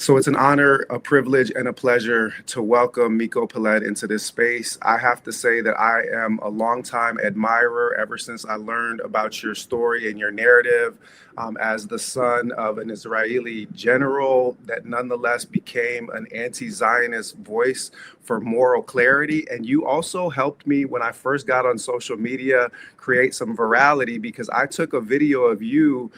So it's an honor, a privilege, and a pleasure to welcome Miko Peled into this space. I have to say that I am a longtime admirer ever since I learned about your story and your narrative as the son of an Israeli general that nonetheless became an anti-Zionist voice for moral clarity. And you also helped me when I first got on social media create some virality because I took a video of you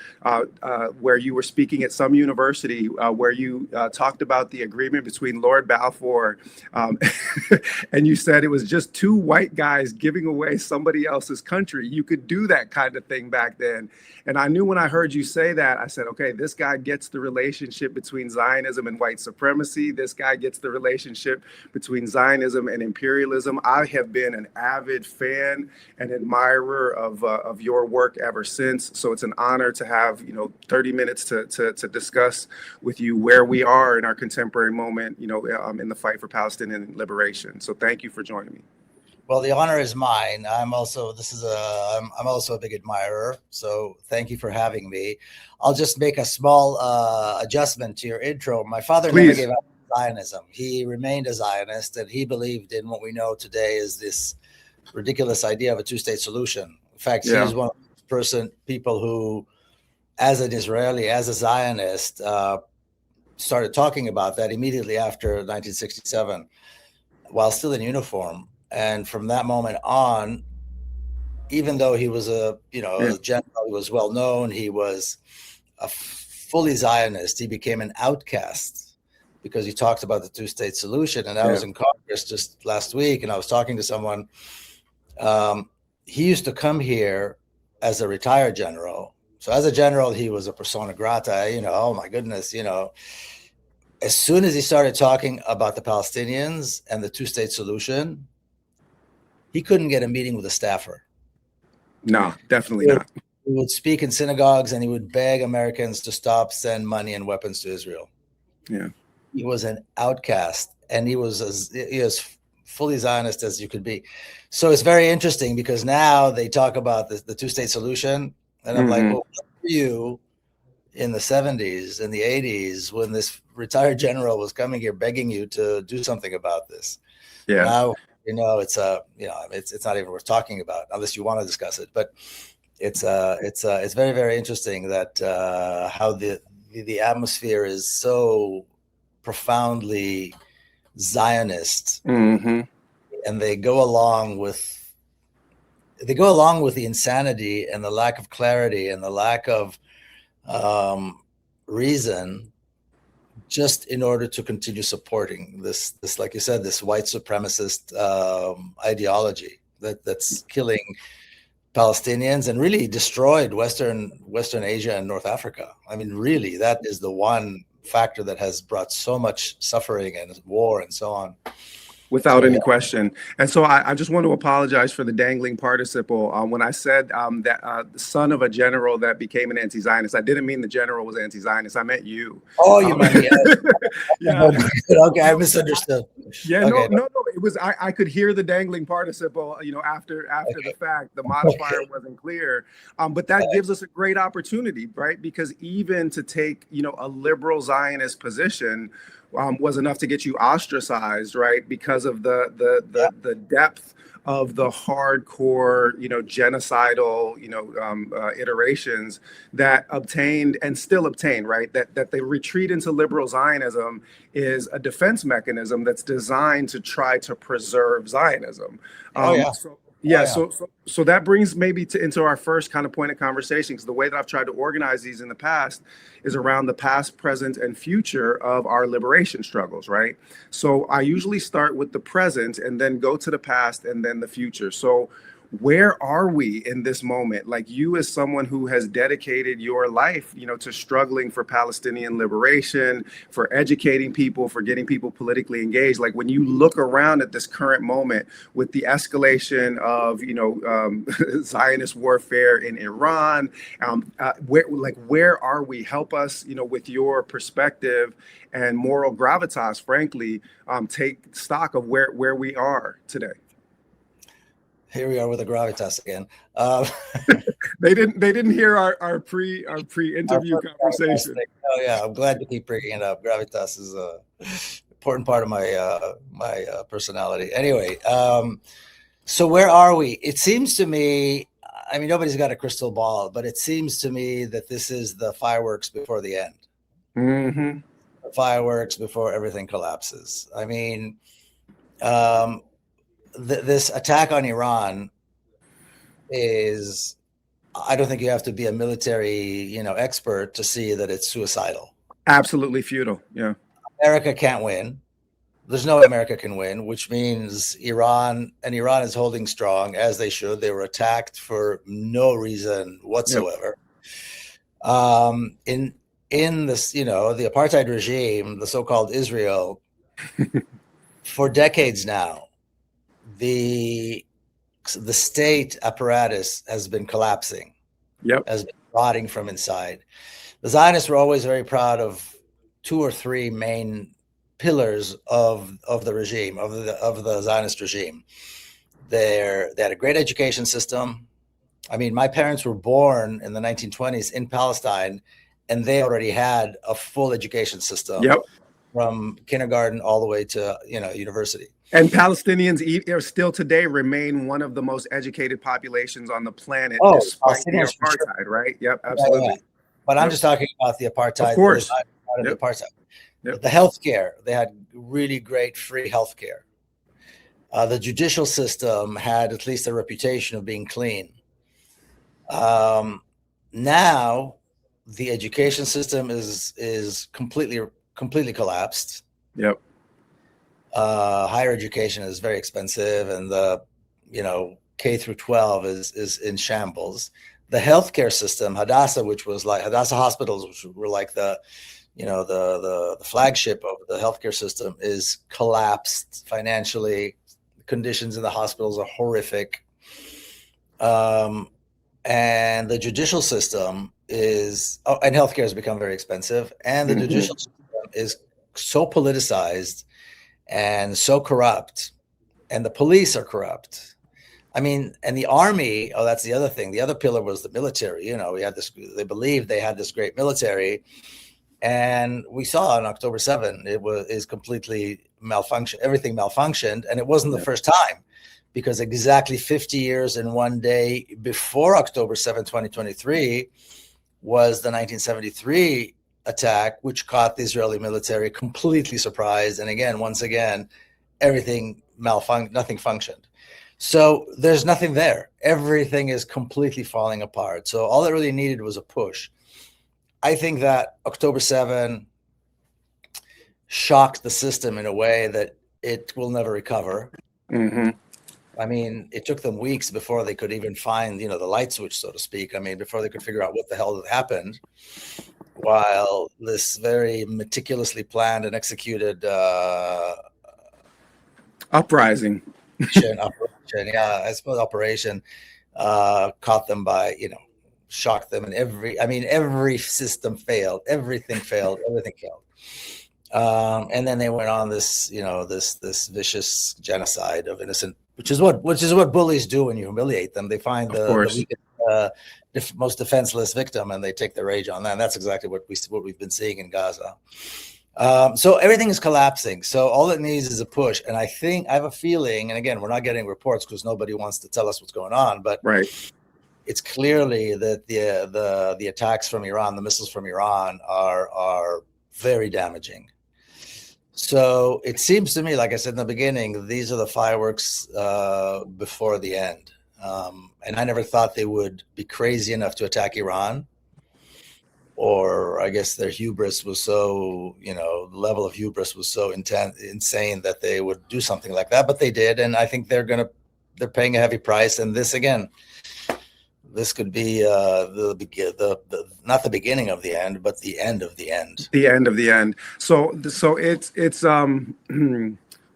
where you were speaking at some university where you talked about the agreement between Lord Balfour and you said it was just two white guys giving away somebody else's country. You could do that kind of thing back then. And I knew when I heard you say that, I said, okay, this guy gets the relationship between Zionism and white supremacy. This guy gets the relationship between Zionism and imperialism. I have been an avid fan and admirer of your work ever since. So it's an honor to have 30 minutes to discuss with you where we are in our contemporary moment, in the fight for Palestinian liberation. So thank you for joining me. Well, the honor is mine. I'm also a big admirer. So thank you for having me. I'll just make a small adjustment to your intro. My father never gave up Zionism. He remained a Zionist, and he believed in what we know today is this ridiculous idea of a two-state solution. In fact, he's one of the people who, as an Israeli, as a Zionist, started talking about that immediately after 1967, while still in uniform. And from that moment on, even though he was a general, he was well known, he was a fully Zionist, he became an outcast because he talked about the two-state solution. And I was in Congress just last week, and I was talking to someone. He used to come here as a retired general. So as a general, he was a persona grata, oh my goodness, As soon as he started talking about the Palestinians and the two-state solution, he couldn't get a meeting with a staffer. No, definitely not. He would speak in synagogues and he would beg Americans to stop, send money and weapons to Israel. Yeah. He was an outcast, and he was as fully Zionist as you could be. So it's very interesting because now they talk about the two-state solution. And I'm like, well, what were you in the 70s and the 80s when this retired general was coming here begging you to do something about this? Yeah. Now, it's not even worth talking about unless you want to discuss it. But it's very, very interesting that how the atmosphere is so profoundly Zionist, and they go along with the insanity and the lack of clarity and the lack of reason, just in order to continue supporting this, like you said, this white supremacist ideology that's killing Palestinians and really destroyed Western Asia and North Africa. I mean, really, that is the one factor that has brought so much suffering and war and so on. Without any question. And so I just want to apologize for the dangling participle. When I said that the son of a general that became an anti-Zionist, I didn't mean the general was anti-Zionist. I meant you. Oh, you meant me. Yeah. Okay, I misunderstood. Yeah, okay. No. It was I could hear the dangling participle. After the fact, the modifier wasn't clear. But that gives us a great opportunity, right? Because even to take a liberal Zionist position was enough to get you ostracized, right? Because of the depth of the hardcore, genocidal, iterations that obtained and still obtain, right? That the retreat into liberal Zionism is a defense mechanism that's designed to try to preserve Zionism. So that brings maybe into our first kind of point of conversation, because the way that I've tried to organize these in the past is around the past, present, and future of our liberation struggles, right? So I usually start with the present and then go to the past and then the future. So where are we in this moment? Like, you as someone who has dedicated your life, to struggling for Palestinian liberation, for educating people, for getting people politically engaged. Like, when you look around at this current moment with the escalation of, Zionist warfare in Iran, where are we? Help us, with your perspective and moral gravitas, frankly, take stock of where we are today. Here we are with the gravitas again. Uh, They didn't hear our pre-interview conversation. Oh yeah, I'm glad to keep bringing it up. Gravitas is a important part of my personality. Anyway, so where are we? It seems to me, I mean, nobody's got a crystal ball, but it seems to me that this is the fireworks before the end. Mm-hmm. The fireworks before everything collapses. I mean, this attack on Iran is, I don't think you have to be a military, expert to see that it's suicidal. Absolutely futile. Yeah. America can't win. There's no way America can win, which means Iran is holding strong, as they should. They were attacked for no reason whatsoever. Yep. In this, the apartheid regime, the so-called Israel, for decades now, the state apparatus has been collapsing. Yep. Has been rotting from inside. The Zionists were always very proud of 2 or 3 main pillars of the regime, of the Zionist regime. They had a great education system. I mean, my parents were born in the 1920s in Palestine, and they already had a full education system. Yep. From kindergarten all the way to university. And Palestinians still today remain one of the most educated populations on the planet, despite the apartheid, sure. Right? Yep, absolutely. Yeah. But I'm just talking about the apartheid. Of course. The apartheid. Yep. The healthcare, they had really great free healthcare. The judicial system had at least a reputation of being clean. Now, the education system is completely collapsed. Yep. Higher education is very expensive, and the K through 12 is in shambles. The healthcare system, Hadassah hospitals, which were like the flagship of the healthcare system, is collapsed financially. The conditions in the hospitals are horrific. And the judicial system and healthcare has become very expensive, and the judicial system is so politicized and so corrupt, and the police are corrupt. I mean, and the army, that's the other thing. The other pillar was the military. They believed they had this great military, and we saw on October 7, is completely malfunctioned. Everything malfunctioned, and it wasn't the first time, because exactly 50 years and 1 day before October 7, 2023, was the 1973 attack, which caught the Israeli military completely surprised. And once again, nothing functioned. So there's nothing there. Everything is completely falling apart. So all it really needed was a push. I think that October 7 shocked the system in a way that it will never recover. Mm-hmm. I mean, it took them weeks before they could even find, the light switch, so to speak. I mean, before they could figure out what the hell had happened, while this very meticulously planned and executed uprising. Operation caught them by, shocked them, and every system failed. Everything failed. And then they went on this vicious genocide of innocent, which is what bullies do when you humiliate them. They find the weakest, most defenseless victim, and they take their rage on that. And that's exactly what we've been seeing in Gaza. So everything is collapsing. So all it needs is a push. And I have a feeling, and again, we're not getting reports because nobody wants to tell us what's going on, but right. It's clearly that the attacks from Iran, the missiles from Iran, are very damaging. So it seems to me, like I said in the beginning, these are the fireworks before the end. And I never thought they would be crazy enough to attack Iran. Or I guess their hubris was so, the level of hubris was so insane that they would do something like that. But they did, and I think they're paying a heavy price. And this could be not the beginning of the end, but the end of the end. The end of the end. So it's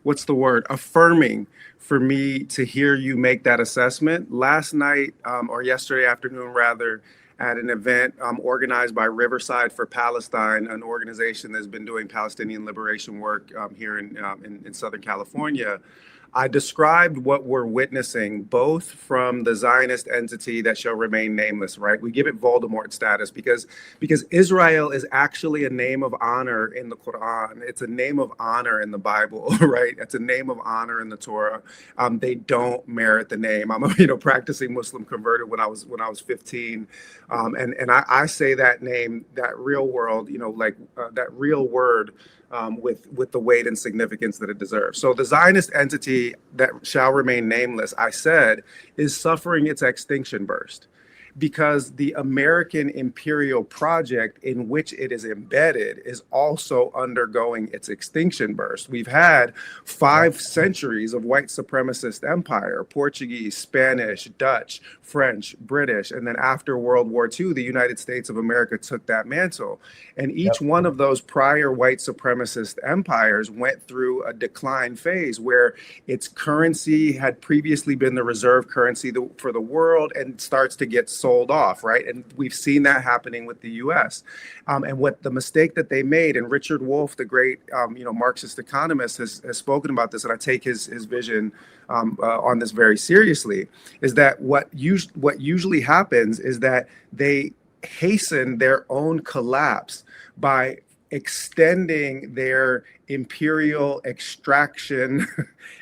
what's the word? Affirming for me to hear you make that assessment. Last night, or yesterday afternoon rather, at an event organized by Riverside for Palestine, an organization that's been doing Palestinian liberation work here in Southern California. I described what we're witnessing both from the Zionist entity that shall remain nameless, right? We give it Voldemort status because Israel is actually a name of honor in the Quran. It's a name of honor in the Bible, right? It's a name of honor in the Torah. They don't merit the name. I'm a practicing Muslim converted when I was 15, and I say that name, that real world, that real word, with the weight and significance that it deserves. So the Zionist entity that shall remain nameless, I said, is suffering its extinction burst because the American imperial project in which it is embedded is also undergoing its extinction burst. We've had 5 centuries of white supremacist empire, Portuguese, Spanish, Dutch, French, British, and then after World War II, the United States of America took that mantle. And each one of those prior white supremacist empires went through a decline phase where its currency had previously been the reserve currency for the world and starts to get sold off, right? And we've seen that happening with the U.S. And what the mistake that they made, and Richard Wolff, the great Marxist economist, has spoken about this, and I take his vision on this very seriously, is that what usually happens is that they hasten their own collapse by extending their imperial extraction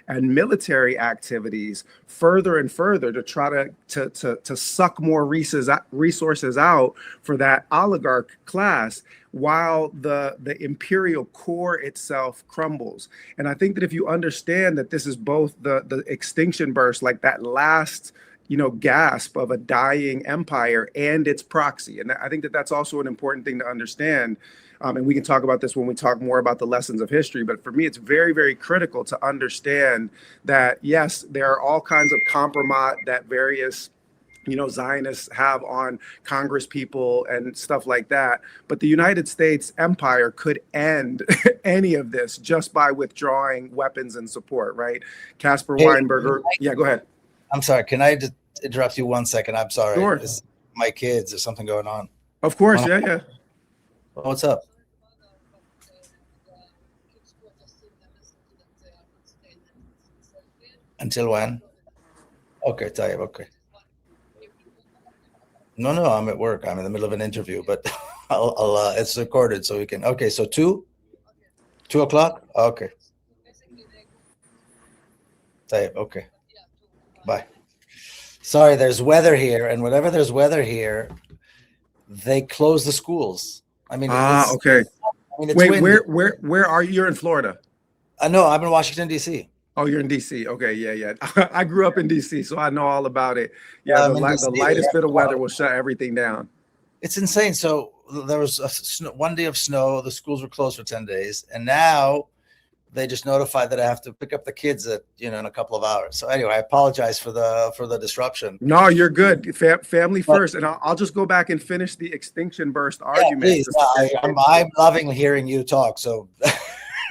and military activities further and further to try to suck more resources out for that oligarch class while the imperial core itself crumbles. And I think that if you understand that this is both the extinction burst, like that last gasp of a dying empire, and its proxy. And I think that that's also an important thing to understand. And we can talk about this when we talk more about the lessons of history. But for me, it's very, very critical to understand that, yes, there are all kinds of compromise that various Zionists have on Congress people and stuff like that. But the United States empire could end any of this just by withdrawing weapons and support, right? Caspar Weinberger. Yeah, go ahead. I'm sorry. Can I just interrupt you 1 second? I'm sorry. Sure. My kids, there's something going on. Of course. Yeah. What's up? Until when? Okay, Tayyip, okay. No, I'm at work. I'm in the middle of an interview, but I'll it's recorded so we can. Okay, so 2 o'clock? Okay. Tayyip, okay. Bye. Sorry, there's weather here, and whenever there's weather here, they close the schools. I mean, okay. Wait, windy. Where are you? You're in Florida. No, I'm in Washington, D.C. Oh, you're in D.C. Okay, yeah. I grew up in D.C., so I know all about it. Yeah, the lightest bit of weather will shut everything down. It's insane. So there was 1 day of snow. The schools were closed for 10 days, and now they just notified that I have to pick up the kids in a couple of hours. So anyway, I apologize for the disruption. No, you're good. Family first, and I'll just go back and finish the extinction burst argument. Please. I'm loving hearing you talk. So.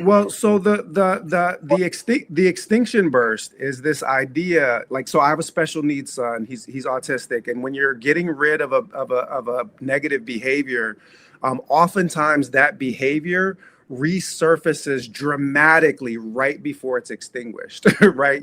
Well, so the extinction burst is this idea, like, so I have a special needs son. He's autistic, and when you're getting rid of a negative behavior, oftentimes that behavior resurfaces dramatically right before it's extinguished, right?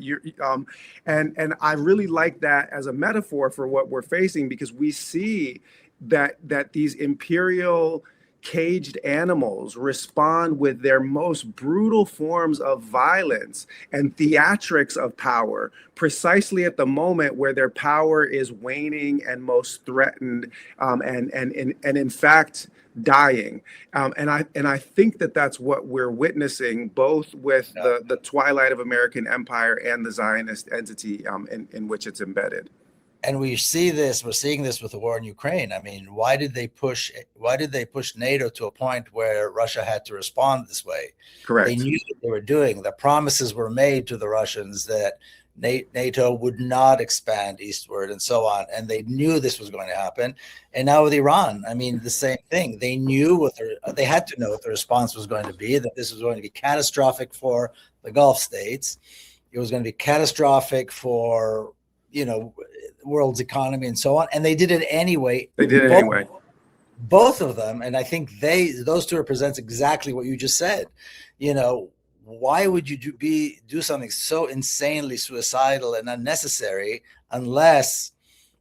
And I really like that as a metaphor for what we're facing, because we see that these imperial caged animals respond with their most brutal forms of violence and theatrics of power precisely at the moment where their power is waning and most threatened, and in fact dying. And I think that that's what we're witnessing, both with the twilight of American empire and the Zionist entity in which it's embedded. And we're seeing this with the war in Ukraine. I mean, why did they push NATO to a point where Russia had to respond this way? Correct. They knew what they were doing. The promises were made to the Russians that NATO would not expand eastward and so on. And they knew this was going to happen. And now with Iran, I mean, the same thing. They knew they had to know what the response was going to be, that this was going to be catastrophic for the Gulf states. It was going to be catastrophic for, world's economy and so on. And they did it anyway. Both of them. And I think those two represents exactly what you just said. why would you do something so insanely suicidal and unnecessary unless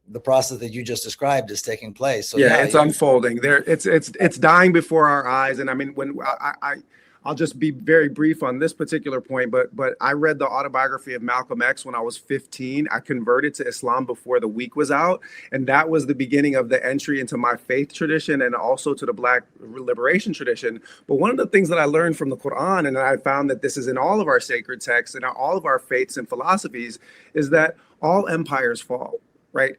the process that you just described is taking place? So yeah, it's unfolding there. It's dying before our eyes. And I mean, when I'll just be very brief on this particular point, but I read the autobiography of Malcolm X when I was 15. I converted to Islam before the week was out, and that was the beginning of the entry into my faith tradition and also to the Black liberation tradition. But one of the things that I learned from the Quran, and I found that this is in all of our sacred texts and all of our faiths and philosophies, is that all empires fall. Right,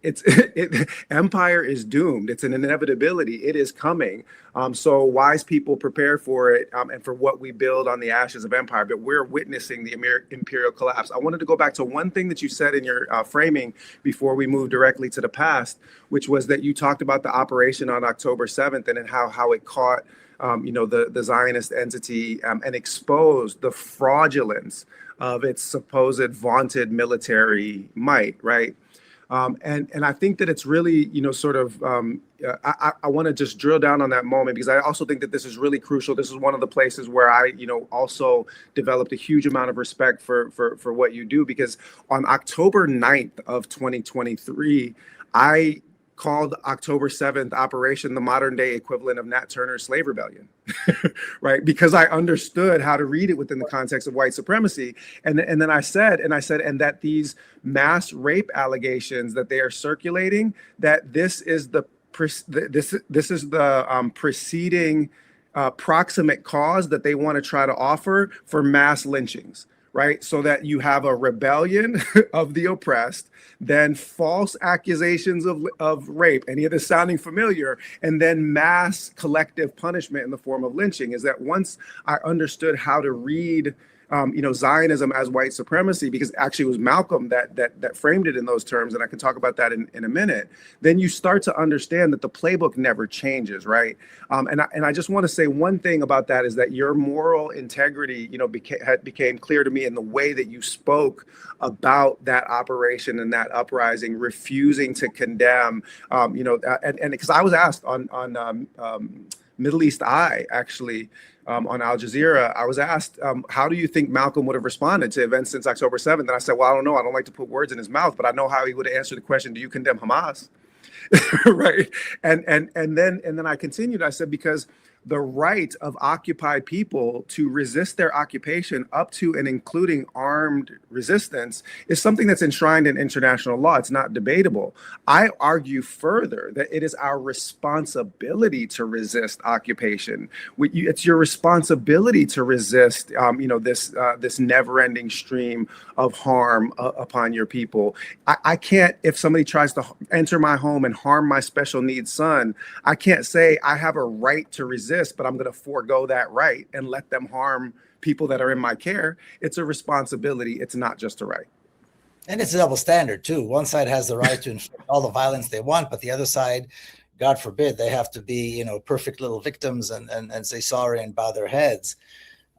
empire is doomed. It's an inevitability. It is coming. So wise people prepare for it and for what we build on the ashes of empire. But we're witnessing the imperial collapse. I wanted to go back to one thing that you said in your framing before we move directly to the past, which was that you talked about the operation on October 7th and how it caught the Zionist entity and exposed the fraudulence of its supposed vaunted military might. Right. And I think that it's really, I want to just drill down on that moment, because I also think that this is really crucial. This is one of the places where I, also developed a huge amount of respect for what you do, because on October 9th of 2023, I called October 7th Operation the modern day equivalent of Nat Turner's slave rebellion, right? Because I understood how to read it within the context of white supremacy. And then I said, and that these mass rape allegations that they are circulating, that this is the preceding proximate cause that they want to try to offer for mass lynchings. Right, so that you have a rebellion of the oppressed, then false accusations of rape, any of this sounding familiar, and then mass collective punishment in the form of lynching. Is that once I understood how to read Zionism as white supremacy, because actually it was Malcolm that framed it in those terms, and I can talk about that in a minute, then you start to understand that the playbook never changes, right? And I just want to say one thing about that is that your moral integrity, became clear to me in the way that you spoke about that operation and that uprising, refusing to condemn, and because I was asked on Middle East Eye, actually, on Al Jazeera, I was asked, how do you think Malcolm would have responded to events since October 7th? And I said, well, I don't know. I don't like to put words in his mouth, but I know how he would have answered the question, do you condemn Hamas? Right. And then I continued. I said, because the right of occupied people to resist their occupation up to and including armed resistance is something that's enshrined in international law. It's not debatable. I argue further that it is our responsibility to resist occupation. It's your responsibility to resist, this never-ending stream of harm upon your people. I can't, if somebody tries to enter my home and harm my special needs son, I can't say I have a right to resist, but I'm going to forego that right and let them harm people that are in my care. It's a responsibility. It's not just a right. And it's a double standard too. One side has the right to inflict all the violence they want, but the other side, God forbid, they have to be, perfect little victims and say sorry and bow their heads.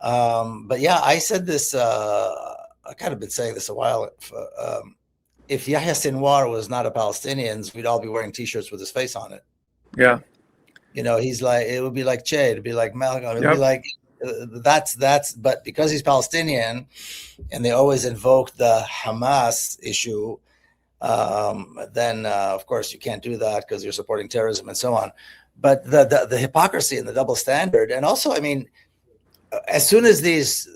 But yeah, I said this, I kind of been saying this a while. If Yahya Sinwar was not a Palestinian, we'd all be wearing T-shirts with his face on it. Yeah. He's like, it would be like Che, it'd be like Malcolm, it'd be like, but because he's Palestinian and they always invoke the Hamas issue, then of course you can't do that because you're supporting terrorism and so on. But the hypocrisy and the double standard, and also, I mean, as soon as these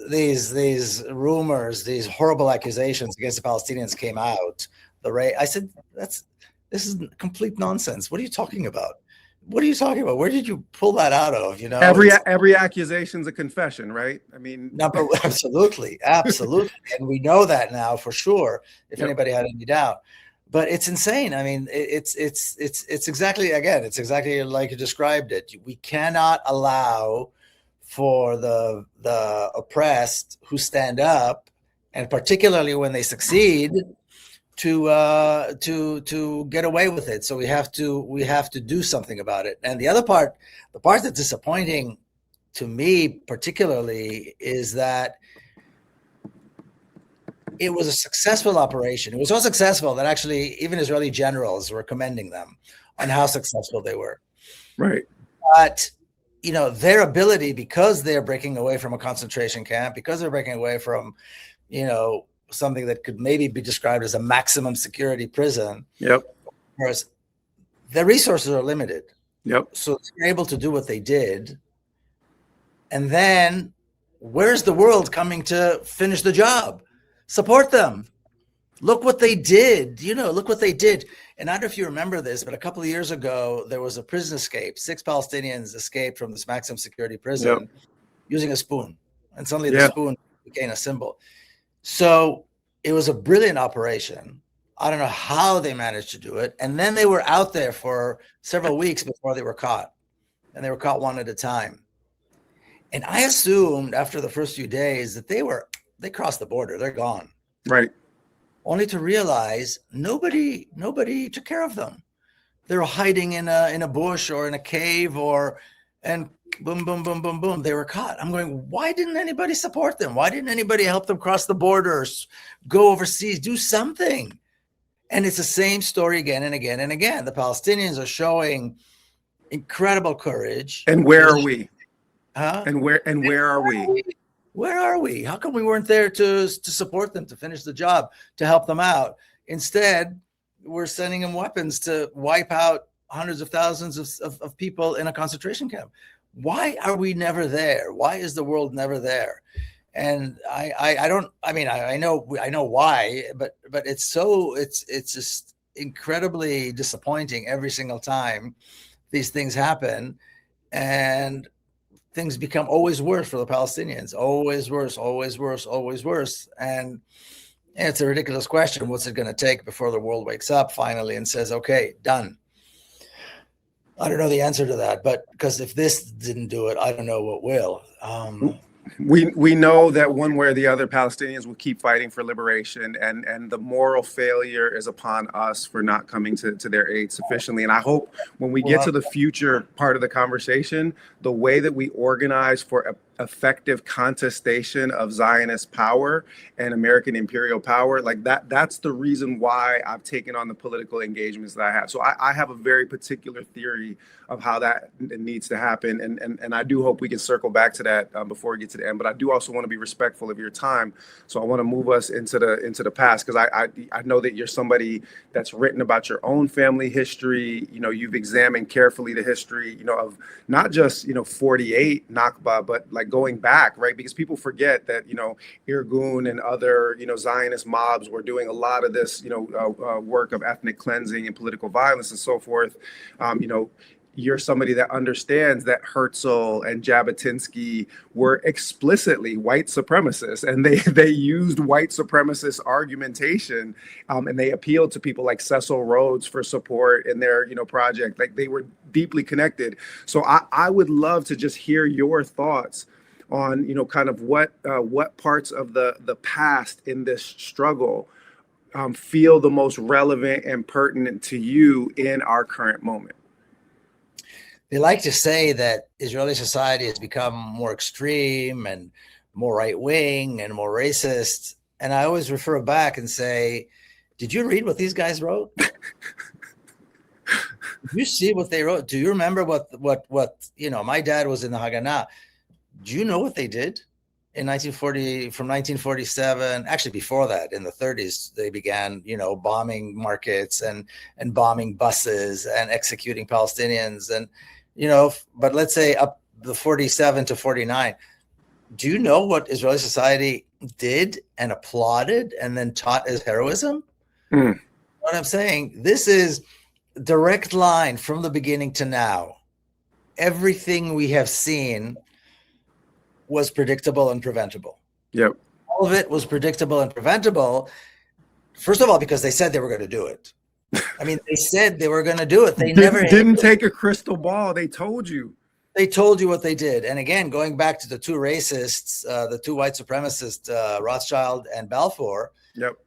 rumors, these horrible accusations against the Palestinians came out, I said, this is complete nonsense. What are you talking about? What are you talking about? Where did you pull that out of? Every accusation's a confession, right? I mean, absolutely. And we know that now for sure, if anybody had any doubt. But it's insane. I mean, it's exactly like you described it. We cannot allow for the oppressed who stand up, and particularly when they succeed, to get away with it. So we have to do something about it. And the other part, the part that's disappointing to me particularly, is that it was a successful operation. It was so successful that actually even Israeli generals were commending them on how successful they were. Right. But their ability, because they're breaking away from a concentration camp, because they're breaking away from, something that could maybe be described as a maximum security prison. Yep. Whereas their resources are limited. Yep. So they're able to do what they did. And then where's the world coming to finish the job? Support them. Look what they did. Look what they did. And I don't know if you remember this, but a couple of years ago, there was a prison escape. 6 Palestinians escaped from this maximum security prison using a spoon. And suddenly the spoon became a symbol. So it was a brilliant operation. I don't know how they managed to do it. And then they were out there for several weeks before they were caught. And they were caught one at a time. And I assumed after the first few days that they crossed the border. They're gone. Right. Only to realize nobody took care of them. They were hiding in a bush or in a cave, and boom, boom, boom, boom, boom, they were caught. I'm going, why didn't anybody support them? Why didn't anybody help them cross the borders, go overseas, do something? And it's the same story again and again and again. The Palestinians are showing incredible courage. And where are we? Huh? And where are we? Where are we? How come we weren't there to support them, to finish the job, to help them out? Instead, we're sending them weapons to wipe out hundreds of thousands of people in a concentration camp. Why are we never there? Why is the world never there? And I know why, but it's just incredibly disappointing every single time these things happen, and things become always worse for the Palestinians, always worse, always worse, always worse. And it's a ridiculous question. What's it going to take before the world wakes up finally and says, okay, done? I don't know the answer to that, but because if this didn't do it, I don't know what will. We know that one way or the other, Palestinians will keep fighting for liberation, and the moral failure is upon us for not coming to their aid sufficiently. And I hope when we get to the future part of the conversation, the way that we organize for effective contestation of Zionist power and American imperial power, like that's the reason why I've taken on the political engagements that I have. So I have a very particular theory of how that needs to happen, and I do hope we can circle back to that before we get to the end. But I do also want to be respectful of your time, so I want to move us into the past, because I know that you're somebody that's written about your own family history. You've examined carefully the history, of not just 48 Nakba, but like going back, right? Because people forget that Irgun and other Zionist mobs were doing a lot of this work of ethnic cleansing and political violence and so forth. You're somebody that understands that Herzl and Jabotinsky were explicitly white supremacists, and they used white supremacist argumentation, and they appealed to people like Cecil Rhodes for support in their project. Like, they were deeply connected. So I would love to just hear your thoughts on kind of what parts of the past in this struggle feel the most relevant and pertinent to you in our current moment. They like to say that Israeli society has become more extreme and more right-wing and more racist. And I always refer back and say, did you read what these guys wrote? Did you see what they wrote? Do you remember what my dad was in the Haganah. Do you know what they did in 1940, from 1947? Actually, before that, in the 30s, they began, bombing markets and bombing buses and executing Palestinians. And, but let's say up the 47 to 49, do you know what Israeli society did and applauded and then taught as heroism? What I'm saying, this is direct line from the beginning to now. Everything we have seen was predictable and preventable. Yep. All of it was predictable and preventable. First of all, because they said they were going to do it. I mean, they said they were going to do it. They never didn't take a crystal ball. They told you. They told you what they did. And again, going back to the two racists, the two white supremacists, Rothschild and Balfour,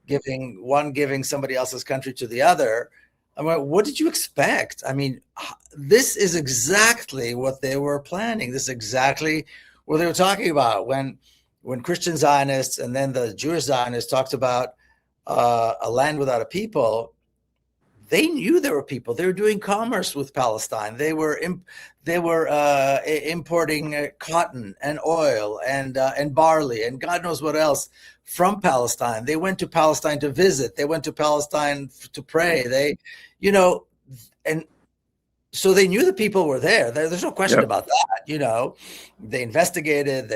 giving somebody else's country to the other. I mean, what did you expect? I mean, this is exactly what they were planning. This is exactly what they were talking about when Christian Zionists and then the Jewish Zionists talked about a land without a people. they knew there were people. They were doing commerce with Palestine. They were importing cotton and oil and barley and God knows what else from Palestine. They went to Palestine to visit. They went to Palestine to pray. And so they knew the people were there. There's no question about that. They investigated.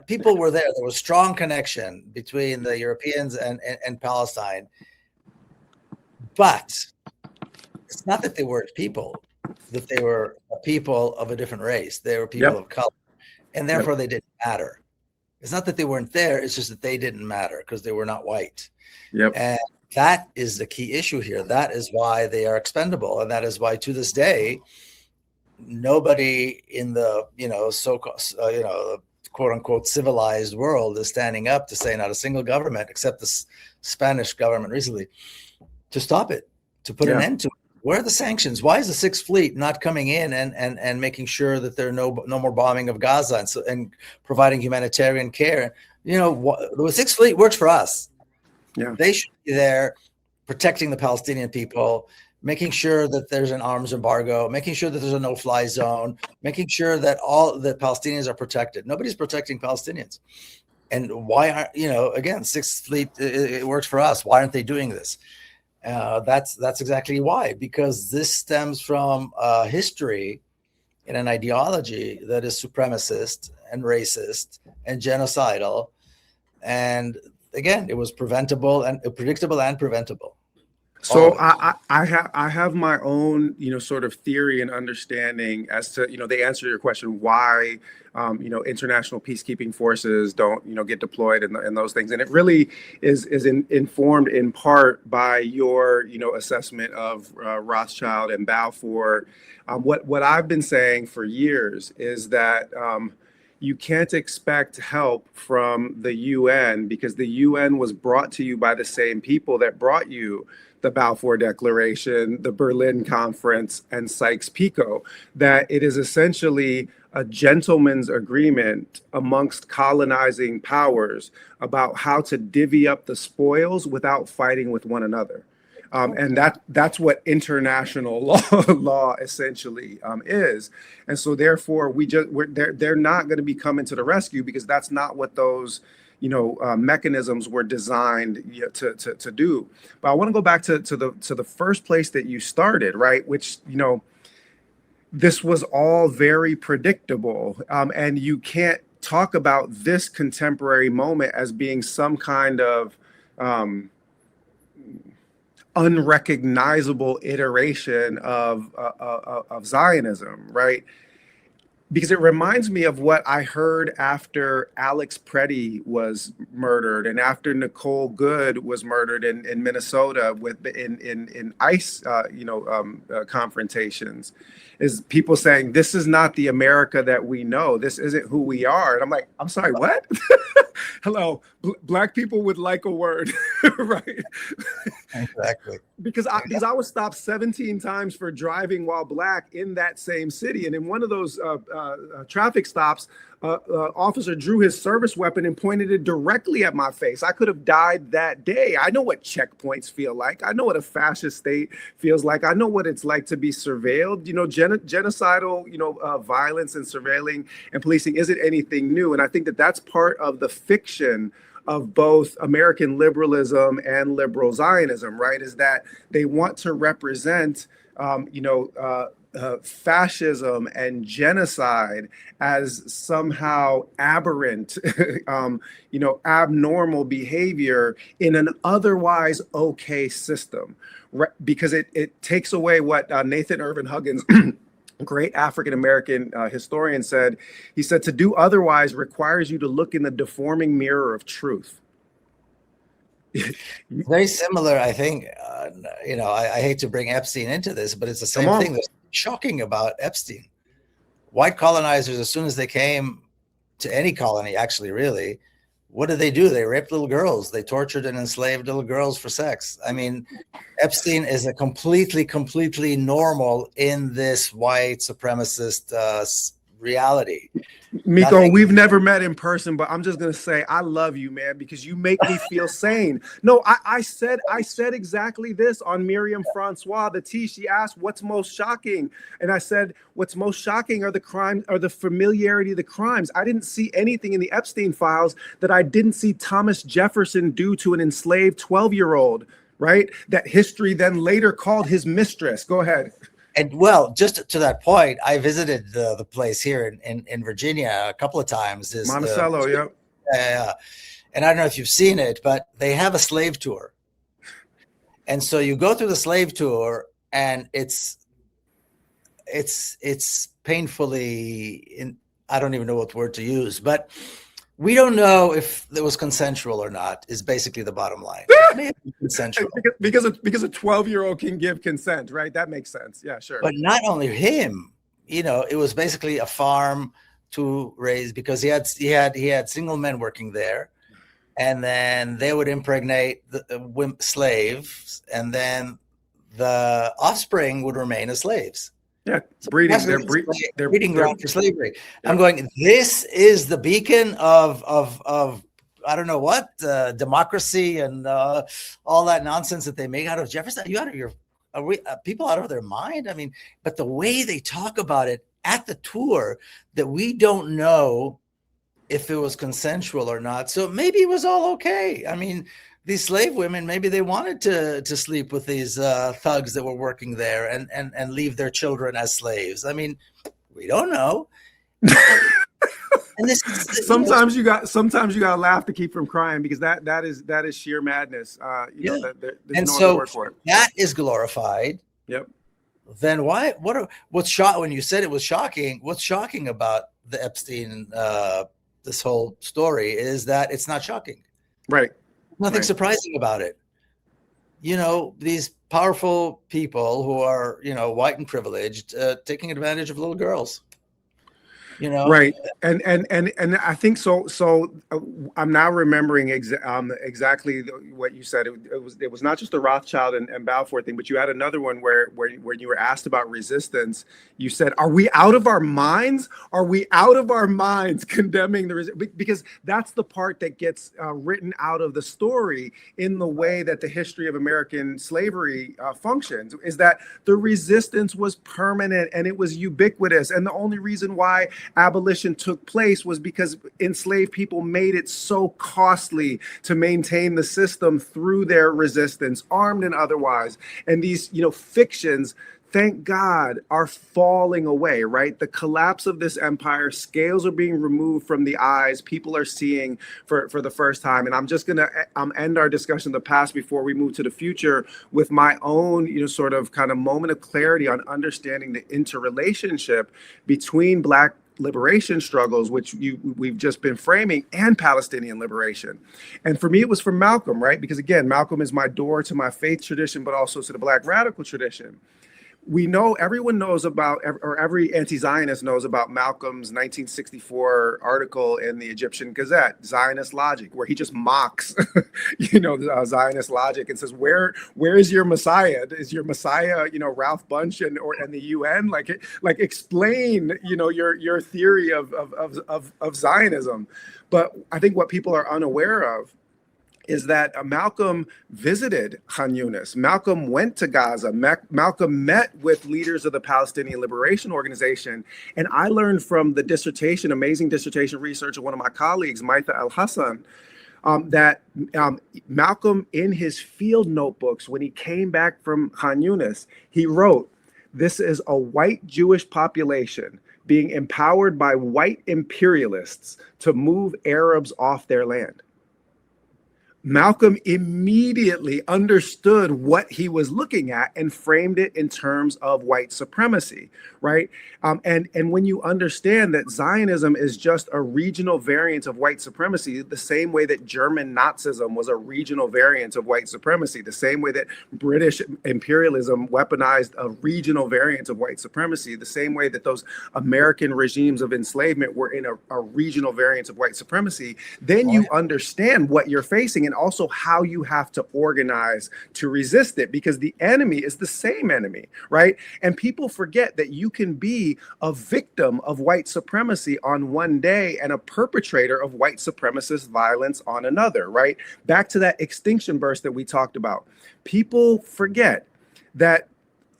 People were there. There was strong connection between the Europeans and Palestine. But it's not that they weren't people, that they were a people of a different race. They were people of color, and therefore they didn't matter. It's not that they weren't there. It's just that they didn't matter because they were not white. And that is the key issue here. That is why they are expendable. And that is why to this day, nobody in the, the quote unquote civilized world is standing up to say not a single government, except the Spanish government recently, to stop it, to put an end to it. Where are the sanctions? Why is the Sixth Fleet not coming in and making sure that there are no more bombing of Gaza and providing humanitarian care? The Sixth Fleet works for us. They should be there protecting the Palestinian people, making sure that there's an arms embargo, making sure that there's a no-fly zone, making sure that all the Palestinians are protected. Nobody's protecting Palestinians. And why aren't, again, Sixth Fleet, it works for us. Why aren't they doing this? That's exactly why, because this stems from history and an ideology that is supremacist and racist and genocidal. And again, it was preventable and predictable and preventable. So I have my own, sort of theory and understanding as to, the answer to your question, why, international peacekeeping forces don't, get deployed and those things. And it really is informed in part by your, assessment of Rothschild and Balfour. What I've been saying for years is that you can't expect help from the UN because the UN was brought to you by the same people that brought you the Balfour Declaration, the Berlin Conference, and Sykes-Picot, that it is essentially a gentleman's agreement amongst colonizing powers about how to divvy up the spoils without fighting with one another. And that's what international law essentially is. And so therefore they're not going to be coming to the rescue because that's not what those mechanisms were designed to do. But I want to go back to the first place that you started, right? Which, this was all very predictable. And you can't talk about this contemporary moment as being some kind of unrecognizable iteration of Zionism, right? Because it reminds me of what I heard after Alex Preddy was murdered and after Nicole Good was murdered in Minnesota in ICE confrontations, is people saying this is not the America that we know. This isn't who we are. And I'm like, I'm sorry, what? Hello, Black people would like a word, right? Exactly. Because I was stopped 17 times for driving while Black in that same city. And in one of those traffic stops, officer drew his service weapon and pointed it directly at my face. I could have died that day. I know what checkpoints feel like. I know what a fascist state feels like. I know what it's like to be surveilled. Genocidal, violence and surveilling and policing isn't anything new. And I think that that's part of the fiction of both American liberalism and liberal Zionism, right? Is that they want to represent, fascism and genocide as somehow aberrant, abnormal behavior in an otherwise okay system, right? Because it takes away what Nathan Irvin Huggins, great African-American historian, said. He said, to do otherwise requires you to look in the deforming mirror of truth. Very similar, I think. I hate to bring Epstein into this, but it's the same thing that's shocking about Epstein. White colonizers, as soon as they came to any colony, actually, really, what did they do? They raped little girls. They tortured and enslaved little girls for sex. I mean, Epstein is a completely normal in this white supremacist reality. Miko, Nothing. we've never met in person, but I'm just gonna say I love you, man, because you make me feel sane. No, I said exactly this on Miriam Francois, the T. She asked, "What's most shocking?" And I said, "What's most shocking are the crimes, or the familiarity of the crimes." I didn't see anything in the Epstein files that I didn't see Thomas Jefferson do to an enslaved 12-year-old, right? That history then later called his mistress. Go ahead. And well, just to that point, I visited the place here in Virginia a couple of times. Monticello, yep. And I don't know if you've seen it, but they have a slave tour. And so you go through the slave tour, and it's painfully, I don't even know what word to use, but we don't know if it was consensual or not, is basically the bottom line. Maybe consensual. Because a 12-year-old can give consent, right? That makes sense. Yeah, sure. But not only him, it was basically a farm to raise, because he had single men working there, and then they would impregnate the slaves, and then the offspring would remain as slaves. Yeah, breeding. They're breeding ground for slavery. Yeah. I'm going, this is the beacon of I don't know what, democracy and all that nonsense that they make out of Jefferson. Are we people out of their mind? I mean, but the way they talk about it at the tour, that we don't know if it was consensual or not. So maybe it was all okay. I mean, these slave women, maybe they wanted to sleep with these thugs that were working there and leave their children as slaves. I mean, we don't know. And sometimes you got to laugh to keep from crying, because that is sheer madness. There's and no so other word for it. That is glorified. Yep. Then what's shocking when you said it was shocking? What's shocking about the Epstein this whole story is that it's not shocking. Right. Nothing surprising about it. These powerful people who are, white and privileged, taking advantage of little girls. Right. And I think so. I'm now remembering exactly what you said. It was not just the Rothschild and Balfour thing, but you had another one where you were asked about resistance. You said, "Are we out of our minds? Are we out of our minds condemning the resistance?" Because that's the part that gets written out of the story in the way that the history of American slavery functions, is that the resistance was permanent and it was ubiquitous. And the only reason why abolition took place was because enslaved people made it so costly to maintain the system through their resistance, armed and otherwise. And these, fictions, thank God, are falling away, right? The collapse of this empire, scales are being removed from the eyes. People are seeing for the first time. And I'm just going to end our discussion of the past before we move to the future with my own, sort of kind of moment of clarity on understanding the interrelationship between Black liberation struggles, which we've just been framing, and Palestinian liberation. And for me, it was from Malcolm, right? Because again, Malcolm is my door to my faith tradition, but also to the Black radical tradition. Everyone knows about, or every anti-Zionist knows about Malcolm's 1964 article in the Egyptian Gazette, Zionist Logic, where he just mocks, Zionist logic and says, where is your Messiah? Is your Messiah, Ralph Bunche and the UN? Like explain, your theory of Zionism. But I think what people are unaware of is that Malcolm visited Khan Yunis. Malcolm went to Gaza. Malcolm met with leaders of the Palestinian Liberation Organization. And I learned from the amazing dissertation research of one of my colleagues, Maitha El-Hassan, that Malcolm, in his field notebooks, when he came back from Khan Yunis, he wrote, "This is a white Jewish population being empowered by white imperialists to move Arabs off their land." Malcolm immediately understood what he was looking at and framed it in terms of white supremacy, right? And when you understand that Zionism is just a regional variant of white supremacy, the same way that German Nazism was a regional variant of white supremacy, the same way that British imperialism weaponized a regional variant of white supremacy, the same way that those American regimes of enslavement were in a regional variant of white supremacy, then you understand what you're facing. And also how you have to organize to resist it, because the enemy is the same enemy, right? And people forget that you can be a victim of white supremacy on one day and a perpetrator of white supremacist violence on another, right? Back to that extinction burst that we talked about. People forget that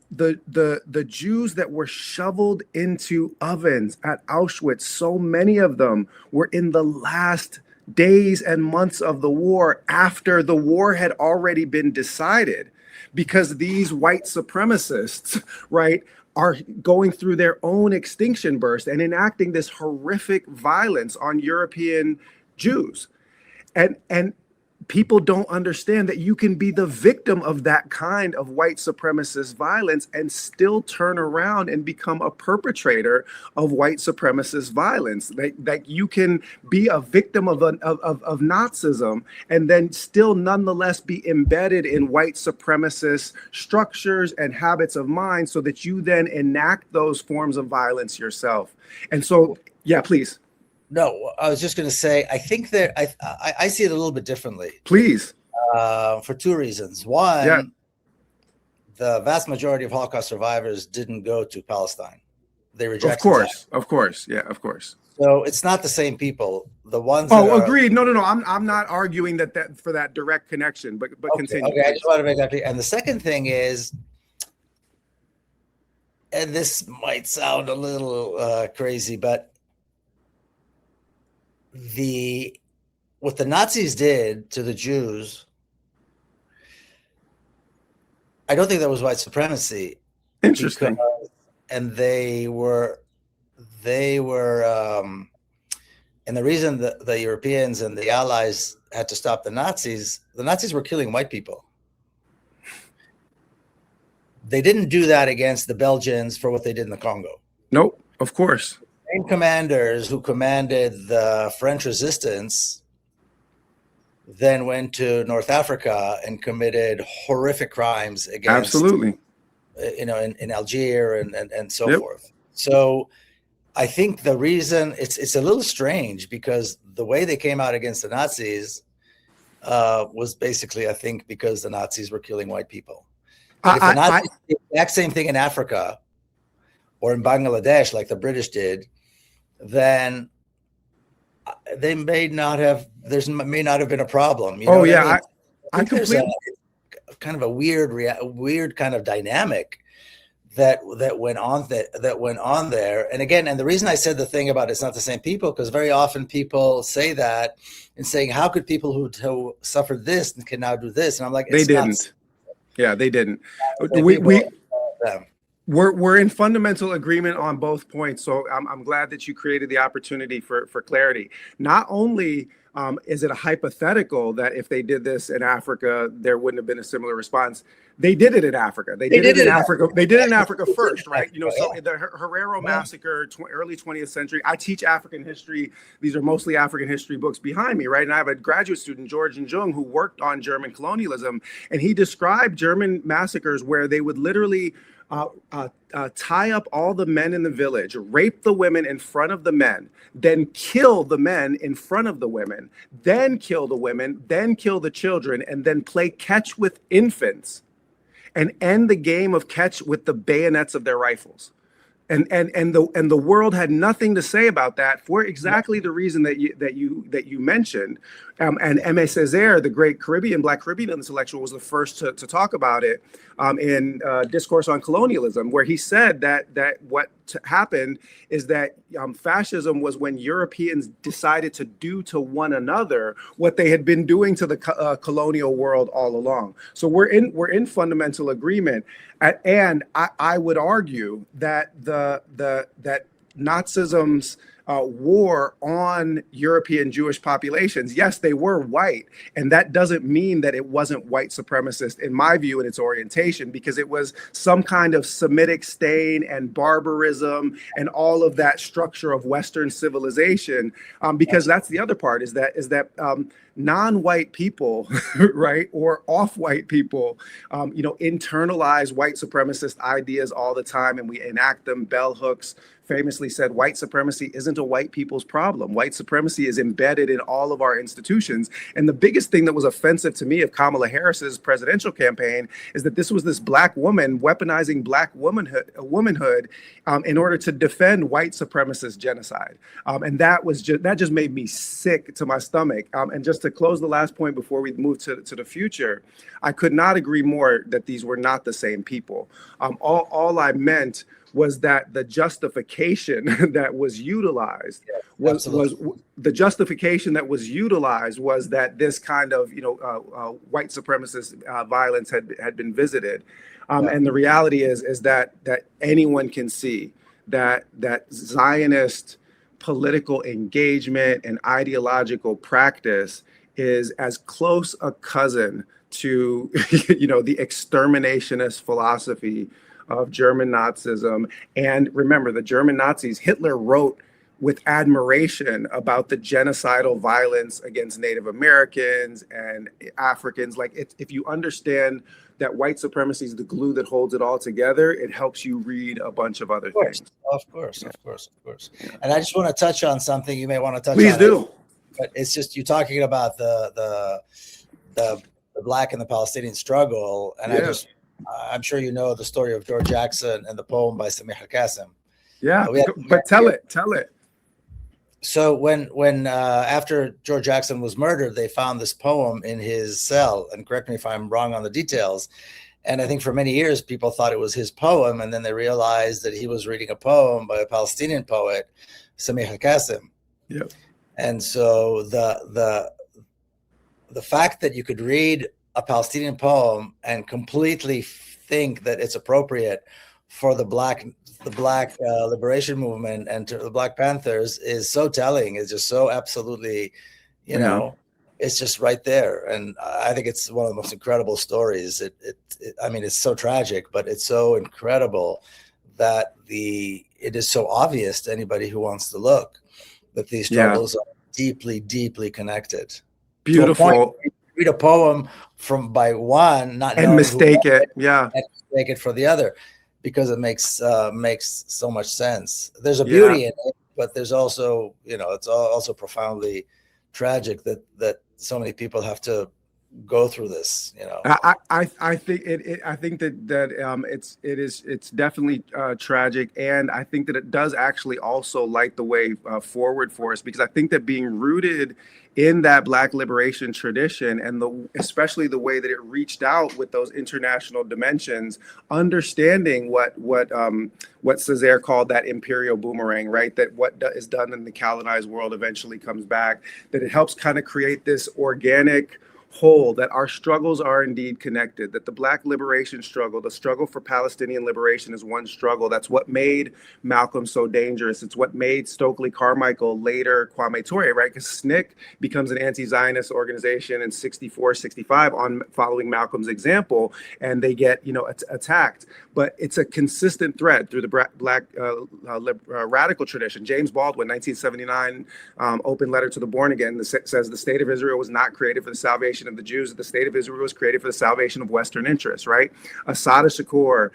the Jews that were shoveled into ovens at Auschwitz, so many of them were in the last days and months of the war, after the war had already been decided, because these white supremacists, right, are going through their own extinction burst and enacting this horrific violence on European Jews. And people don't understand that you can be the victim of that kind of white supremacist violence and still turn around and become a perpetrator of white supremacist violence. Like you can be a victim of Nazism and then still nonetheless be embedded in white supremacist structures and habits of mind, so that you then enact those forms of violence yourself. And so, yeah, please. No, I was just going to say, I think that I see it a little bit differently. Please. For two reasons. One, yeah. The vast majority of Holocaust survivors didn't go to Palestine. They rejected. Of course. Yeah, of course. So it's not the same people. The ones. Agreed. No. I'm not arguing that for that direct connection, but okay, continue. Okay, I just want to make that clear. And the second thing is, and this might sound a little crazy, but what the Nazis did to the Jews, I don't think that was white supremacy. Interesting. And they were, and the reason that the Europeans and the Allies had to stop the Nazis were killing white people. They didn't do that against the Belgians for what they did in the Congo. Nope, of course. Same commanders who commanded the French resistance then went to North Africa and committed horrific crimes against, absolutely, in Algeria and so forth. So I think the reason it's a little strange, because the way they came out against the Nazis was basically, I think, because the Nazis were killing white people. If the Nazis did the exact same thing in Africa or in Bangladesh, like the British did, then they may not have been a problem. You know what I mean? I completely. Kind of a weird kind of dynamic that went on there. And again, and the reason I said the thing about it's not the same people, because very often people say that and saying, how could people who suffered this and can now do this? And I'm like, they didn't. Yeah, they didn't. We're in fundamental agreement on both points. So I'm glad that you created the opportunity for clarity. Not only is it a hypothetical that if they did this in Africa, there wouldn't have been a similar response. They did it in Africa. They did it in Africa. They did it in Africa first, right? So the Herero massacre, early 20th century. I teach African history. These are mostly African history books behind me, right? And I have a graduate student, George Njung, who worked on German colonialism, and he described German massacres where they would literally tie up all the men in the village, rape the women in front of the men, then kill the men in front of the women, then kill the women, then kill the children, and then play catch with infants and end the game of catch with the bayonets of their rifles. And the world had nothing to say about that for exactly the reason that you mentioned. And Aimé Césaire, the great Black Caribbean intellectual, was the first to talk about it in Discourse on Colonialism, where he said that what happened is that fascism was when Europeans decided to do to one another what they had been doing to the colonial world all along. So we're in fundamental agreement. And I would argue that that Nazism's war on European Jewish populations, yes, they were white, and that doesn't mean that it wasn't white supremacist, in my view, in its orientation, because it was some kind of Semitic stain and barbarism and all of that structure of Western civilization. Because that's the other part is that non-white people, right, or off-white people, internalize white supremacist ideas all the time, and we enact them. Bell Hooks famously said, white supremacy isn't isn't a white people's problem. White supremacy is embedded in all of our institutions. And the biggest thing that was offensive to me of Kamala Harris's presidential campaign is that this was this black woman weaponizing black womanhood in order to defend white supremacist genocide. And that just made me sick to my stomach. And just to close the last point before we move to the future, I could not agree more that these were not the same people. All I meant was that the justification that was utilized was the justification that was utilized was that this kind of white supremacist violence had been visited, and the reality is that anyone can see that Zionist political engagement and ideological practice is as close a cousin to the exterminationist philosophy of German Nazism. And remember, the German Nazis, Hitler wrote with admiration about the genocidal violence against Native Americans and Africans. Like, if you understand that white supremacy is the glue that holds it all together, it helps you read a bunch of other things. Of course. And I just want to touch on something you may want to touch on. Please do. But it's just, you're talking about the Black and the Palestinian struggle. And I'm sure you know the story of George Jackson and the poem by Samih al-Qasim. Yeah, but tell it. So when after George Jackson was murdered, they found this poem in his cell. And correct me if I'm wrong on the details. And I think for many years, people thought it was his poem. And then they realized that he was reading a poem by a Palestinian poet, Samih al-Qasim. Yep. And so the fact that you could read a Palestinian poem and completely think that it's appropriate for the black liberation movement and to the Black Panthers is so telling. It's just so absolutely, it's just right there. And I think it's one of the most incredible stories. I mean, it's so tragic, but it's so incredible that it is so obvious to anybody who wants to look that these struggles are deeply, deeply connected. Beautiful. Read a poem by one, and mistake it, and mistake it for the other, because it makes so much sense. There's a beauty in it, but there's also, it's also profoundly tragic that so many people have to go through this. I think it's definitely tragic, and I think that it does actually also light the way forward for us, because I think that being rooted in that Black liberation tradition, and especially the way that it reached out with those international dimensions, understanding what Césaire called that imperial boomerang, right? That what is done in the colonized world eventually comes back, that it helps kind of create this organic whole, that our struggles are indeed connected, that the Black liberation struggle, the struggle for Palestinian liberation, is one struggle. That's what made Malcolm so dangerous. It's what made Stokely Carmichael, later Kwame Ture, right? Because SNCC becomes an anti-Zionist organization in 64, 65 on following Malcolm's example, and they get, attacked. But it's a consistent thread through the Black radical tradition. James Baldwin, 1979, open letter to the born again, says the state of Israel was not created for the salvation of the Jews. The state of Israel was created for the salvation of Western interests, right? Assata Shakur,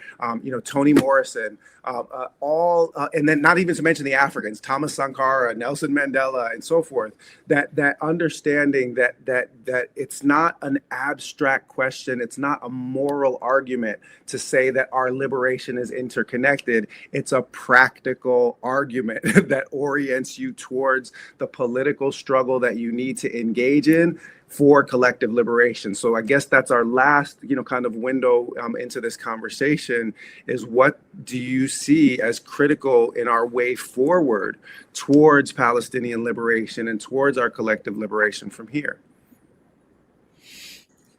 Toni Morrison, and then not even to mention the Africans, Thomas Sankara, Nelson Mandela, and so forth. That understanding that it's not an abstract question, it's not a moral argument to say that our liberation is interconnected. It's a practical argument that orients you towards the political struggle that you need to engage in for collective liberation. So I guess that's our last, kind of window into this conversation, is what do you see as critical in our way forward towards Palestinian liberation and towards our collective liberation from here?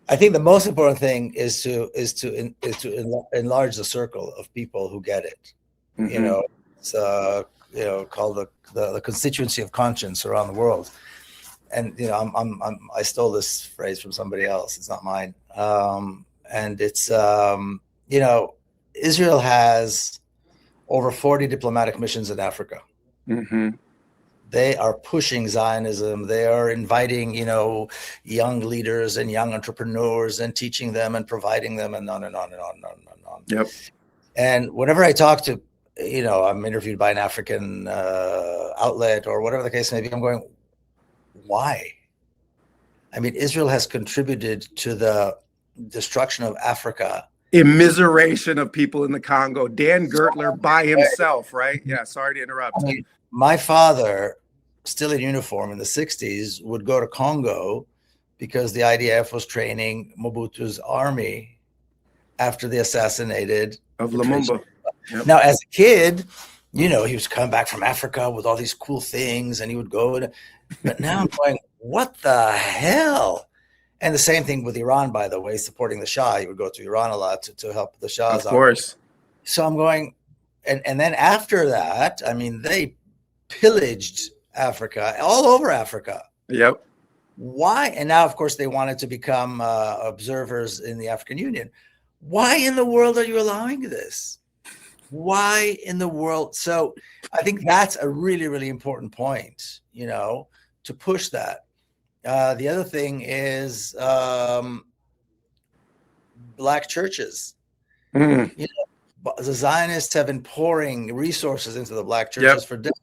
I think the most important thing is to enlarge the circle of people who get it. Mm-hmm. It's called the constituency of conscience around the world. And I stole this phrase from somebody else. It's not mine. And it's Israel has over 40 diplomatic missions in Africa. Mm-hmm. They are pushing Zionism. They are inviting young leaders and young entrepreneurs and teaching them and providing them, and on and on and on and on and on. Yep. And whenever I talk to I'm interviewed by an African outlet or whatever the case may be. I'm going, why? I mean, Israel has contributed to the destruction of Africa. Immiseration of people in the Congo. Dan Gertler by himself, right? Yeah, sorry to interrupt. I mean, my father, still in uniform in the 60s, would go to Congo because the IDF was training Mobutu's army after the assassinated of Lumumba. Yep. Now, as a kid, he was coming back from Africa with all these cool things, and he would go. But now I'm going, what the hell? And the same thing with Iran, by the way, supporting the Shah. He would go to Iran a lot to help the Shah's. Of course. So I'm going, and then after that, I mean, they pillaged Africa, all over Africa. Yep. Why? And now, of course, they wanted to become observers in the African Union. Why in the world are you allowing this? Why in the world? So I think that's a really, really important point, to push that. The other thing is Black churches. The Zionists have been pouring resources into the Black churches for decades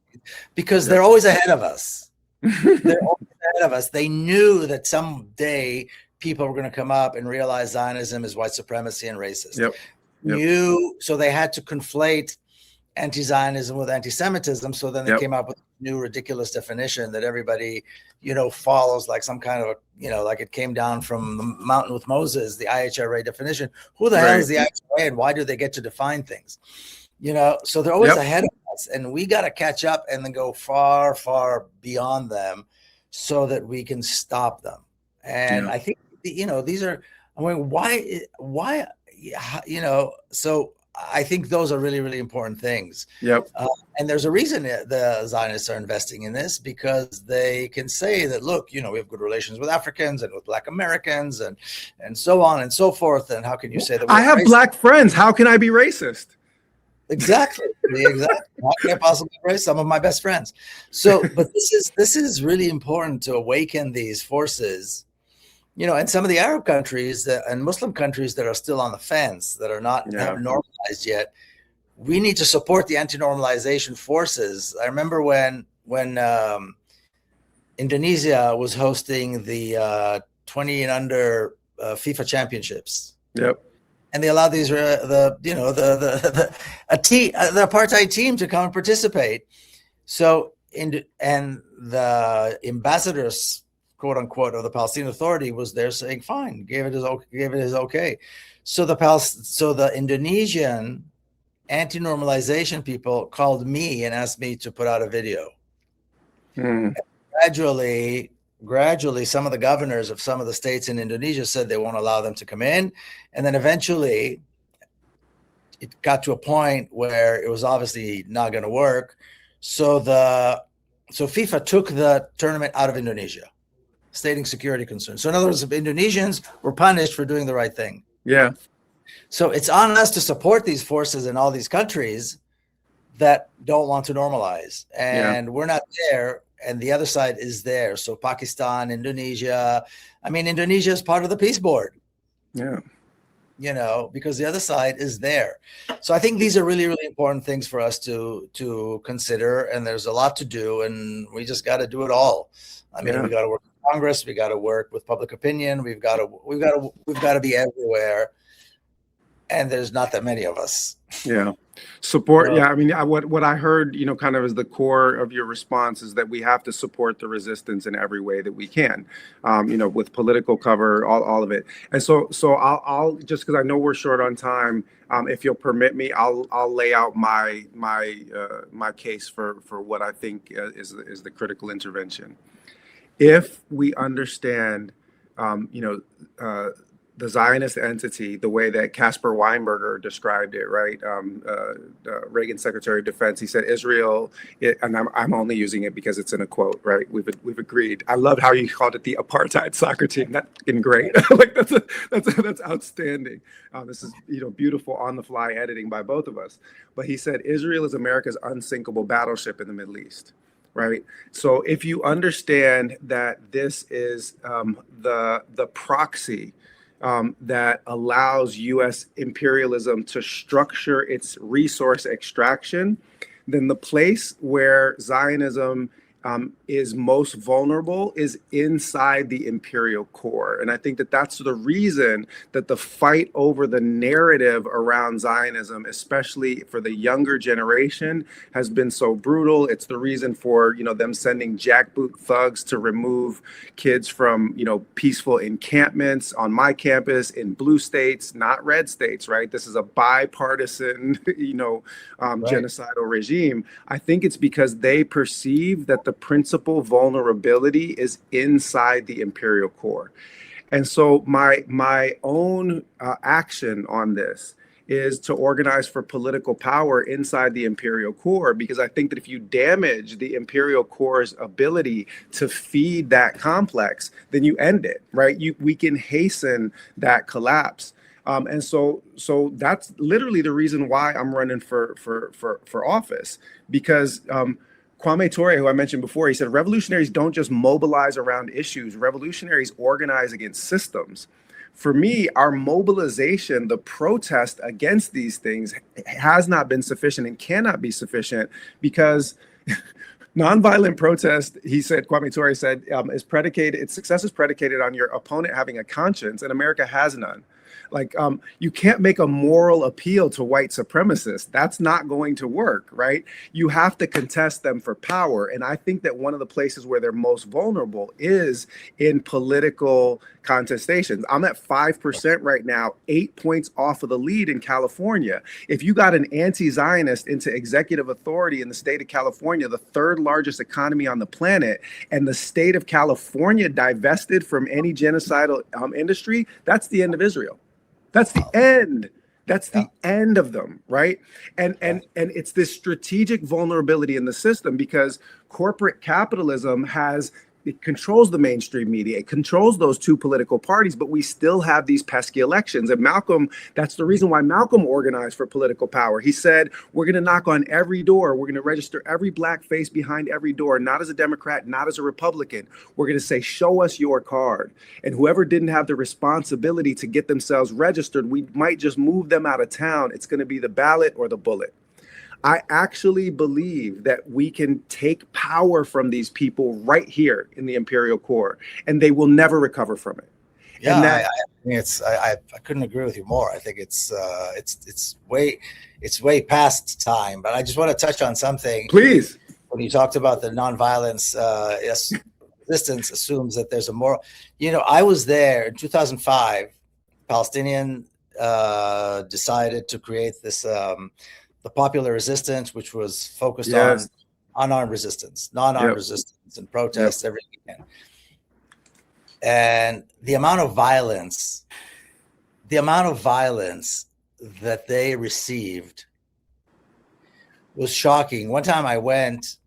because they're always ahead of us. They're always ahead of us. They knew that someday people were going to come up and realize Zionism is white supremacy and racist. So they had to conflate anti-Zionism with anti-Semitism. So then they came up with a new ridiculous definition that everybody, follows, like some kind of, like it came down from the mountain with Moses, the IHRA definition. Who the hell is the IHRA and why do they get to define things? So they're always ahead of us, and we got to catch up and then go far, far beyond them so that we can stop them. And I think, these are, I mean, why, so I think those are really, really important things. And there's a reason the Zionists are investing in this, because they can say that, look, we have good relations with Africans and with Black Americans and so on and so forth. And how can you say that? I have racist? Black friends. How can I be racist? Exactly. How can I possibly be racist? Some of my best friends. So, but this is really important to awaken these forces. And some of the Arab countries and Muslim countries that are still on the fence, that are not haven't normalized yet, we need to support the anti-normalization forces. I remember when Indonesia was hosting the 20 and under FIFA championships. And they allowed these the apartheid team to come and participate. So and the ambassadors, quote unquote, of the Palestinian Authority was there saying, fine, gave it his okay. So the Indonesian anti-normalization people called me and asked me to put out a video. Gradually, some of the governors of some of the states in Indonesia said they won't allow them to come in. And then eventually it got to a point where it was obviously not going to work. So FIFA took the tournament out of Indonesia, stating security concerns. So in other words, Indonesians were punished for doing the right thing. So it's on us to support these forces in all these countries that don't want to normalize. And we're not there, and the other side is there. So Pakistan, Indonesia. I mean, Indonesia is part of the peace board. Because the other side is there. So I think these are really, really important things for us to consider. And there's a lot to do, and we just got to do it all. I mean, we got to work with Congress. We got to work with public opinion. We've got to be everywhere. And there's not that many of us. Support. I mean, what I heard, kind of as the core of your response is that we have to support the resistance in every way that we can, with political cover, all of it. And so I'll just, because I know we're short on time, if you'll permit me, I'll lay out my case for what I think is the critical intervention. If we understand, the Zionist entity, the way that Caspar Weinberger described it, right? Reagan Secretary of Defense, he said Israel, and I'm only using it because it's in a quote, right? We've agreed. I love how you called it the apartheid soccer team. That's fucking great. Like that's outstanding. This is beautiful on the fly editing by both of us. But he said Israel is America's unsinkable battleship in the Middle East. Right. So if you understand that this is the proxy that allows U.S. imperialism to structure its resource extraction, then the place where Zionism is most vulnerable is inside the imperial core. And I think that that's the reason that the fight over the narrative around Zionism, especially for the younger generation, has been so brutal. It's the reason for, them sending jackboot thugs to remove kids from, peaceful encampments on my campus in blue states, not red states, right? This is a bipartisan, genocidal regime. I think it's because they perceive that the principal vulnerability is inside the imperial core. And so my own action on this is to organize for political power inside the imperial core, because I think that if you damage the imperial core's ability to feed that complex, then you end it, right? We can hasten that collapse. And so that's literally the reason why I'm running for office, because Kwame Ture, who I mentioned before, he said revolutionaries don't just mobilize around issues. Revolutionaries organize against systems. For me, our mobilization, the protest against these things has not been sufficient and cannot be sufficient, because nonviolent protest, Kwame Ture said, is predicated, its success is predicated on your opponent having a conscience, and America has none. Like, you can't make a moral appeal to white supremacists. That's not going to work, right? You have to contest them for power. And I think that one of the places where they're most vulnerable is in political contestations. I'm at 5% right now, 8 points off of the lead in California. If you got an anti-Zionist into executive authority in the state of California, the third largest economy on the planet, and the state of California divested from any genocidal industry, that's the end of Israel. That's the end. That's the end of them, right? And it's this strategic vulnerability in the system, because corporate capitalism it controls the mainstream media. It controls those two political parties, but we still have these pesky elections. And Malcolm, that's the reason why Malcolm organized for political power. He said, we're going to knock on every door. We're going to register every black face behind every door, not as a Democrat, not as a Republican. We're going to say, show us your card. And whoever didn't have the responsibility to get themselves registered, we might just move them out of town. It's going to be the ballot or the bullet. I actually believe that we can take power from these people right here in the imperial core, and they will never recover from it. Yeah, and I couldn't agree with you more. I think it's way past time. But I just want to touch on something. Please. When you talked about the nonviolence, resistance assumes that there's a moral. I was there in 2005. Palestinian decided to create this. The popular resistance, which was focused on unarmed resistance, non-armed resistance, and protests every weekend. And the amount of violence that they received was shocking. One time I went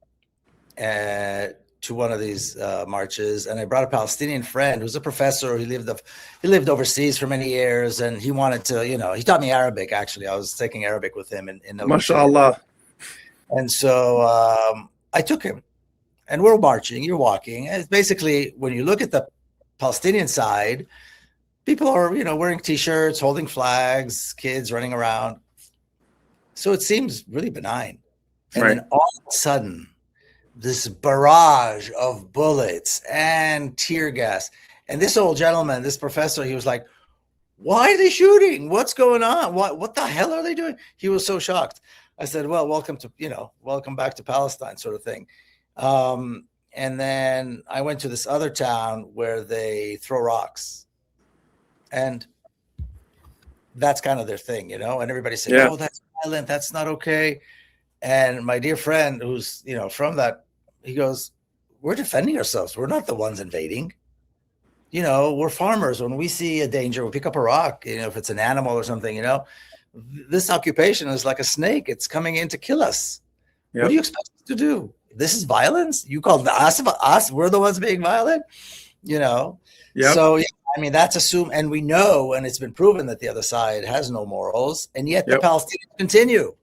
to one of these marches, and I brought a Palestinian friend who's a professor. He lived overseas for many years, and he wanted to, he taught me Arabic. Actually, I was taking Arabic with him in MashaAllah. And so I took him, and we're marching. You're walking, and it's basically, when you look at the Palestinian side, people are wearing T-shirts, holding flags, kids running around. So it seems really benign, and then all of a sudden, this barrage of bullets and tear gas. And this old gentleman, this professor, he was like, why are they shooting? What's going on? What the hell are they doing? He was so shocked. I said, well, welcome back to Palestine, sort of thing. And then I went to this other town where they throw rocks. And that's kind of their thing, and everybody said, oh, that's violent. That's not okay. And my dear friend, who's, from that, he goes, we're defending ourselves. We're not the ones invading. We're farmers. When we see a danger, we pick up a rock, if it's an animal or something, this occupation is like a snake. It's coming in to kill us. What do you expect us to do? This is violence? You call us? We're the ones being violent? So, that's assumed. And we know, and it's been proven that the other side has no morals. And yet the Palestinians continue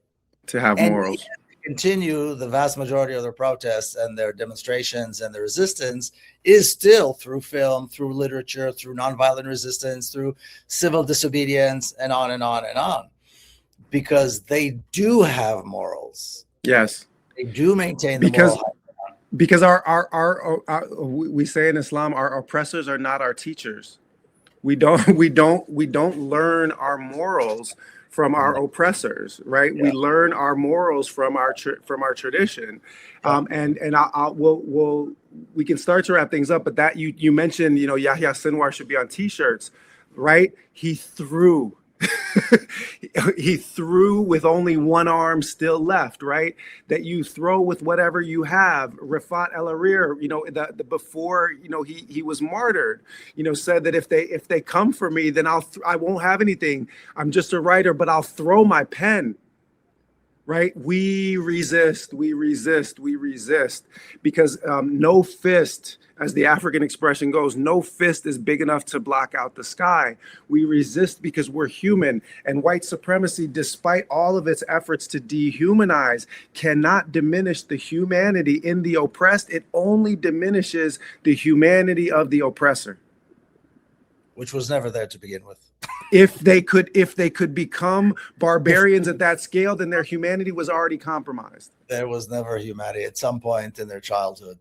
to have morals. continue the vast majority of their protests and their demonstrations and their resistance is still through film, through literature, through nonviolent resistance, through civil disobedience, and on and on and on, because they do have morals. Yes. They do maintain the moral. Because we say in Islam, our oppressors are not our teachers. We don't learn our morals from our oppressors, right? Yeah. We learn our morals from our tradition, we can start to wrap things up. But that you mentioned, Yahya Sinwar should be on T-shirts, right? He threw. He threw with only one arm still left, right? That you throw with whatever you have. Rifat El Arir, the before he was martyred, said that if they come for me, then I won't have anything. I'm just a writer, but I'll throw my pen. Right? We resist because no fist, as the African expression goes, no fist is big enough to block out the sky. We resist because we're human, and white supremacy, despite all of its efforts to dehumanize, cannot diminish the humanity in the oppressed. It only diminishes the humanity of the oppressor, which was never there to begin with. If they could become barbarians at that scale, then their humanity was already compromised. There was never humanity at some point in their childhood.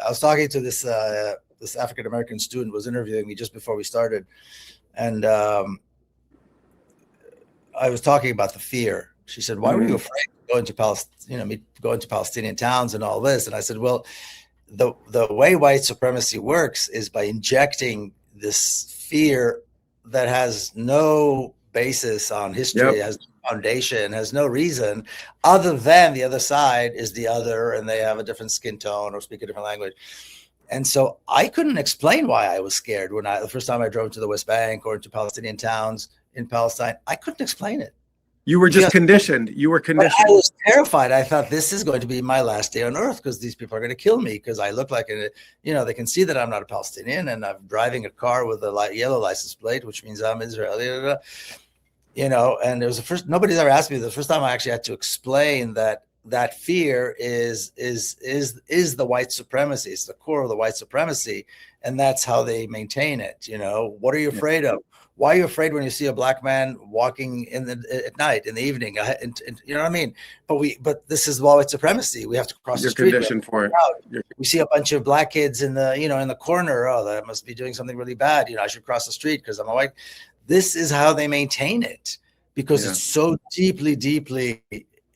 I was talking to this African-American student, was interviewing me just before we started. And I was talking about the fear. She said, why were you afraid of going to going to Palestinian towns and all this? And I said, well, the way white supremacy works is by injecting this fear that has no basis on history, has no foundation, has no reason other than the other side is the other, and they have a different skin tone or speak a different language. And so I couldn't explain why I was scared the first time I drove to the West Bank or into Palestinian towns in Palestine. I couldn't explain it. You were just conditioned. You were conditioned. I was terrified. I thought this is going to be my last day on earth because these people are going to kill me because I look like they can see that I'm not a Palestinian and I'm driving a car with a yellow license plate, which means I'm Israeli. And it was the first. Nobody's ever asked me. The first time I actually had to explain that fear is the white supremacy. It's the core of the white supremacy, and that's how they maintain it. What are you afraid of? Why are you afraid when you see a black man walking at night, in the evening? You know what I mean? But this is white supremacy. We have to cross the street. You're conditioned for it. We see a bunch of black kids in the corner. Oh, that must be doing something really bad. I should cross the street because I'm a white. This is how they maintain it because it's so deeply, deeply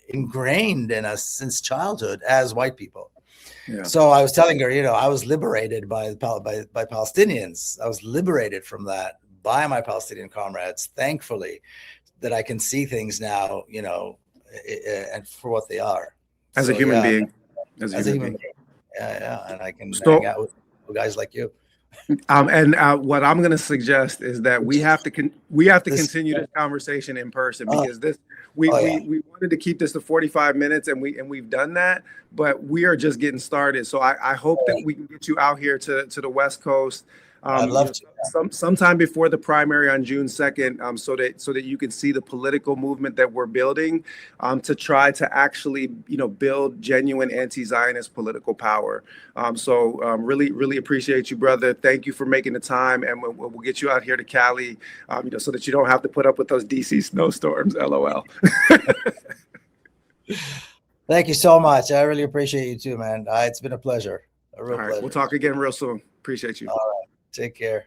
ingrained in us since childhood as white people. Yeah. So I was telling her, I was liberated by Palestinians. I was liberated from that by my Palestinian comrades, thankfully, that I can see things now, and for what they are. As a human being. As a human being. Yeah. And I can hang out with guys like you. What I'm going to suggest is that we have to continue this conversation in person because we wanted to keep this to 45 minutes and we've done that, but we are just getting started. So I hope that we can get you out here to the West Coast. I'd love to. Sometime before the primary on June 2nd, so that you can see the political movement that we're building, to try to actually, build genuine anti-Zionist political power. Really, really appreciate you, brother. Thank you for making the time, and we'll get you out here to Cali, so that you don't have to put up with those DC snowstorms. LOL. Thank you so much. I really appreciate you too, man. It's been a pleasure. A real pleasure. We'll talk again real soon. Appreciate you. All right. Take care.